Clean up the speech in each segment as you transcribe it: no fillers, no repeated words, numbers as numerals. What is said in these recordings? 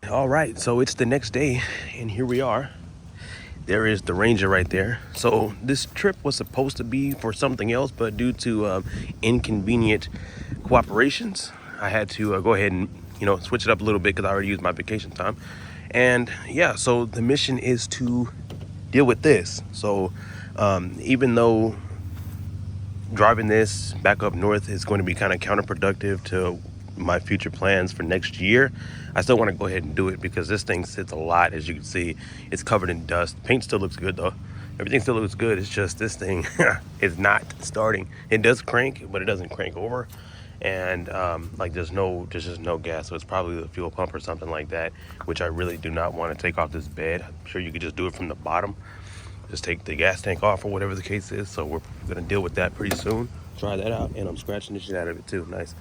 All right, so it's the next day, and here we are. There is the Ranger right there. So this trip was supposed to be for something else, but due to inconvenient cooperations, I had to go ahead and switch it up a little bit because I already used my vacation time. And yeah, so the mission is to deal with this. So even though driving this back up north is going to be kind of counterproductive to my future plans for next year, I still want to go ahead and do it because this thing sits a lot. As you can see, it's covered in dust. Paint still looks good though. Everything still looks good. It's just this thing is not starting. It does crank, but it doesn't crank over. And like there's just no gas, so it's probably the fuel pump or something like that, which I really do not want to take off this bed. I'm sure you could just do it from the bottom, just take the gas tank off or whatever the case is. So we're gonna deal with that pretty soon. Try that out, and I'm scratching the shit out of it too. Nice.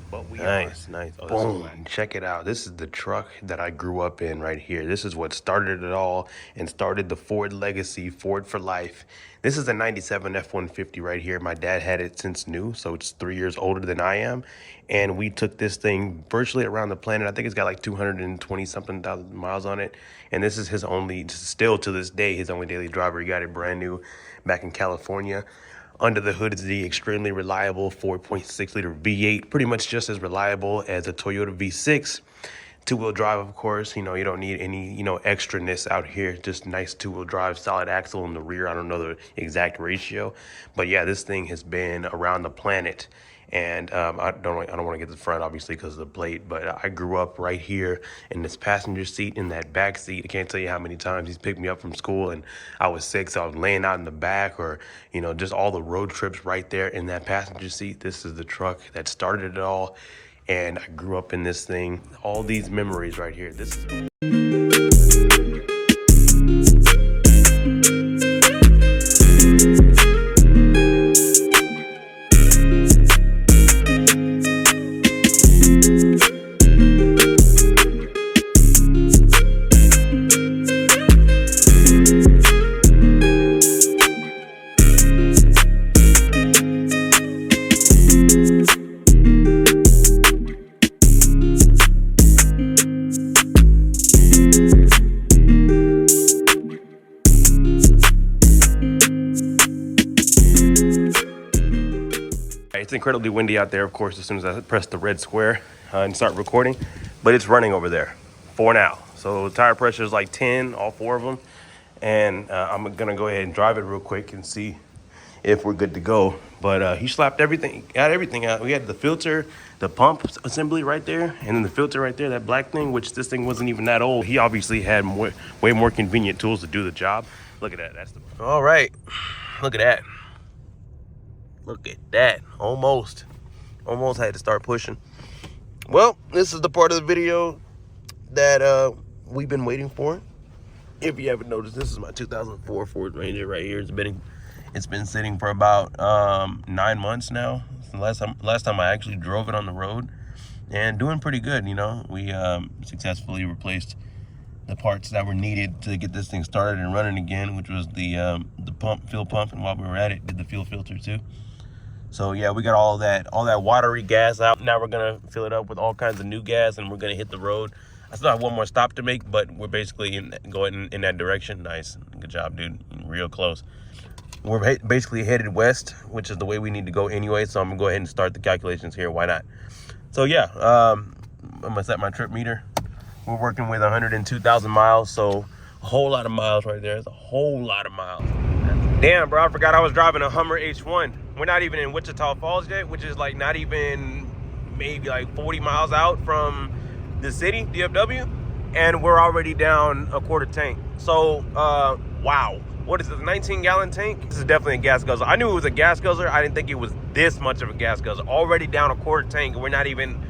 But nice. Oh, boom. Check it out. This is the truck that I grew up in right here. This is what started it all and started the Ford legacy, Ford for life. This is a 97 F-150 right here. My dad had it since new, so it's 3 years older than I am. And we took this thing virtually around the planet. I think it's got like 220 something thousand miles on it. And this is his only, still to this day, his only daily driver. He got it brand new back in California. Under the hood is the extremely reliable 4.6 liter V8, pretty much just as reliable as a Toyota V6. Two-wheel drive, of course. You don't need any, extraness out here. Just nice two-wheel drive, solid axle in the rear. I don't know the exact ratio, but yeah, this thing has been around the planet. And I don't want to get to the front, obviously, because of the plate. But I grew up right here in this passenger seat, in that back seat. I can't tell you how many times he's picked me up from school, and I was sick, so I was laying out in the back, or just all the road trips right there in that passenger seat. This is the truck that started it all, and I grew up in this thing. All these memories right here. This is. It's incredibly windy out there, of course, as soon as I press the red square and start recording, but it's running over there for now. So tire pressure is like 10, all four of them. And I'm gonna go ahead and drive it real quick and see if we're good to go. But he slapped everything, got everything out. We had the filter, the pump assembly right there, and then the filter right there, that black thing, which this thing wasn't even that old. He obviously had way more convenient tools to do the job. Look at that, that's the, all right, look at that. Look at that, almost had to start pushing. Well, this is the part of the video that we've been waiting for. If you haven't noticed, this is my 2004 Ford Ranger right here. It's been sitting for about 9 months now. Last time I actually drove it on the road, and doing pretty good. We successfully replaced the parts that were needed to get this thing started and running again, which was the fuel pump, and while we were at it, did the fuel filter too. So yeah, we got all that watery gas out. Now we're gonna fill it up with all kinds of new gas, and we're gonna hit the road. I still have one more stop to make, but we're basically going in that direction. Nice, good job, dude. Real close. We're basically headed west, which is the way we need to go anyway. So I'm gonna go ahead and start the calculations here. Why not? So yeah, I'm gonna set my trip meter. We're working with 102,000 miles, so a whole lot of miles right there. It's a whole lot of miles. Damn, bro, I forgot I was driving a Hummer H1. We're not even in Wichita Falls yet, which is like not even maybe like 40 miles out from the city, DFW, and we're already down a quarter tank. So, wow. What is this, a 19-gallon tank? This is definitely a gas guzzler. I knew it was a gas guzzler. I didn't think it was this much of a gas guzzler. Already down a quarter tank. We're not even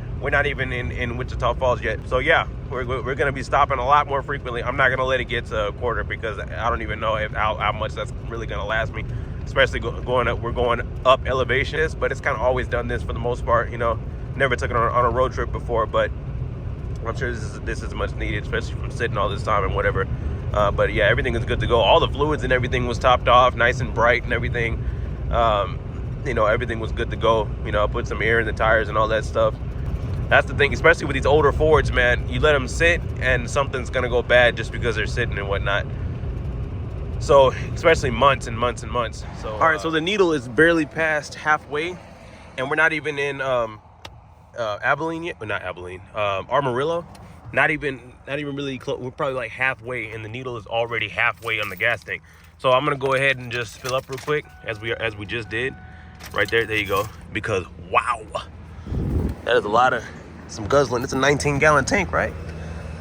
in Wichita Falls yet. So yeah, we're gonna be stopping a lot more frequently. I'm not gonna let it get to a quarter because I don't even know how much that's really gonna last me. Especially going up, we're going up elevations, but it's kind of always done this for the most part. Never took it on a road trip before, but I'm sure this is much needed, especially from sitting all this time and whatever. But yeah, everything is good to go. All the fluids and everything was topped off, nice and bright and everything. Everything was good to go. I put some air in the tires and all that stuff. That's the thing, especially with these older Fords, man. You let them sit and something's gonna go bad just because they're sitting and whatnot. So, especially months and months and months. So, all right, so the needle is barely past halfway, and we're not even in Abilene yet, but not Abilene, Amarillo. Not even really close. We're probably like halfway, and the needle is already halfway on the gas tank. So I'm gonna go ahead and just fill up real quick, as we just did, right there. There you go. Because wow, that is a lot of some guzzling. It's a 19-gallon tank, right?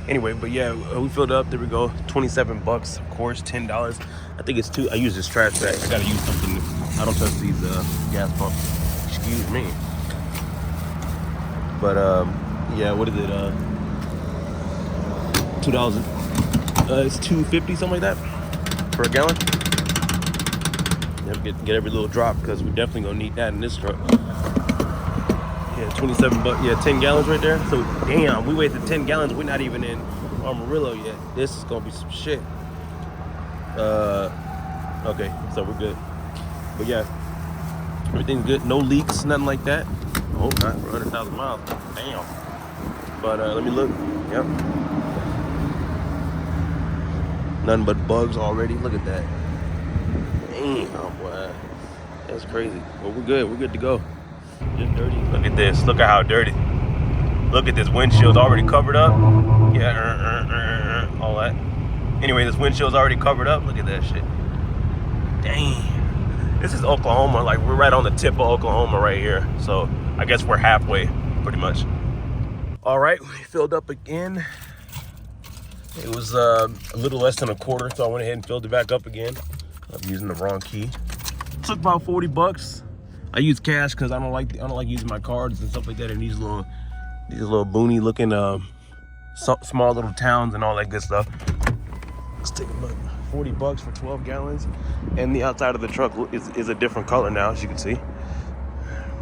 Anyway, but yeah, we filled up. There we go. 27 bucks, of course. $10. I think it's two. I use this trash bag. I gotta use something. I don't touch these gas pumps. Excuse me. But yeah, what is it? $2. It's $2.50, something like that, per gallon. Yep, get every little drop, because we're definitely gonna need that in this truck. Yeah, 27 bucks. Yeah, 10 gallons right there. So damn, we wasted 10 gallons. We're not even in Amarillo yet. This is gonna be some shit. Okay, so we're good. But yeah, everything's good. No leaks, nothing like that. Oh, not for 100,000 miles. Damn. But let me look. Yep. Nothing but bugs already. Look at that. Damn, boy. That's crazy. Well, we're good. We're good to go. Just dirty. Look at this. Look at how dirty. Look at this. Windshield's already covered up. Yeah, all that. Anyway, this windshield's already covered up. Look at that shit. Dang. This is Oklahoma. Like, we're right on the tip of Oklahoma right here. So I guess we're halfway, pretty much. All right, we filled up again. It was a little less than a quarter, so I went ahead and filled it back up again. I'm using the wrong key. Took about 40 bucks. I use cash because I don't like using my cards and stuff like that in these little boony looking small little towns and all that good stuff. Let's take a look. 40 bucks for 12 gallons, and the outside of the truck is a different color now, as you can see.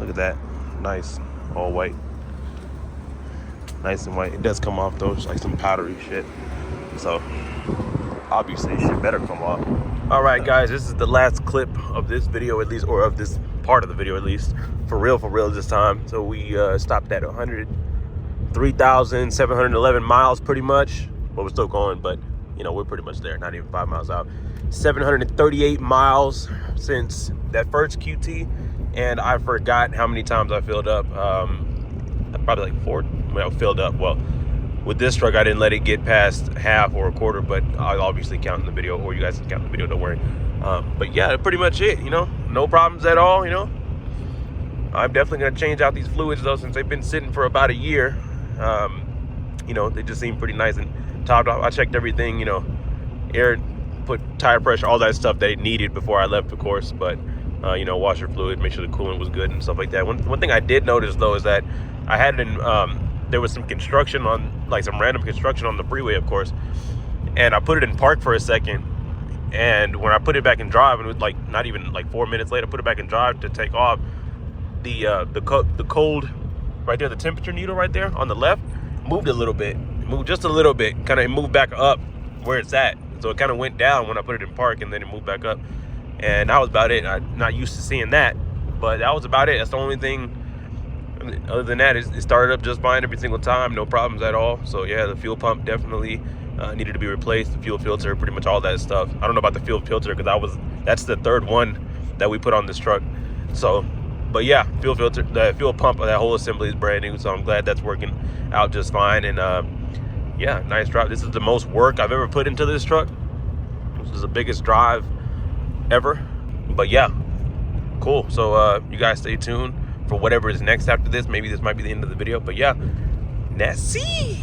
Look at that, nice, all white, nice and white. It does come off though, it's like some powdery shit. So obviously shit better come off. All right, guys, this is the last clip of this video, at least, or of this part of the video, at least, for real this time. So we stopped at 103,711 miles, pretty much. But we're still going, but you know, we're pretty much there, not even 5 miles out. 738 miles since that first QT, and I forgot how many times I filled up. Probably like 4. Well, filled up. Well, with this truck, I didn't let it get past half or a quarter, but I'll obviously count in the video, or you guys can count in the video, don't worry. But yeah, pretty much it, you know, no problems at all, you know. I'm definitely gonna change out these fluids though, since they've been sitting for about a year. You know, they just seem pretty nice and topped off. I checked everything, you know, air, put tire pressure, all that stuff that it needed before I left, of course. But you know, washer fluid, make sure the coolant was good and stuff like that. One thing I did notice though is that I had it in, there was some construction on, like some random construction on the freeway, of course, and I put it in park for a second, and when I put it back in drive, and it was like not even like 4 minutes later, I put it back in drive to take off, the cold right there, the temperature needle right there on the left moved a little bit, moved just a little bit, kind of moved back up where it's at. So it kind of went down when I put it in park, and then it moved back up, and that was about it. I'm not used to seeing that, but that was about it. That's the only thing. Other than that, it started up just fine every single time, no problems at all. So yeah, the fuel pump definitely needed to be replaced. The fuel filter, pretty much all that stuff. I don't know about the fuel filter because that's the third one that we put on this truck. So, but yeah, fuel filter, the fuel pump, that whole assembly is brand new. So I'm glad that's working out just fine. And yeah, nice drive. This is the most work I've ever put into this truck. This is the biggest drive ever. But yeah, cool. So you guys stay tuned for whatever is next after this. Maybe this might be the end of the video, but yeah, let's see.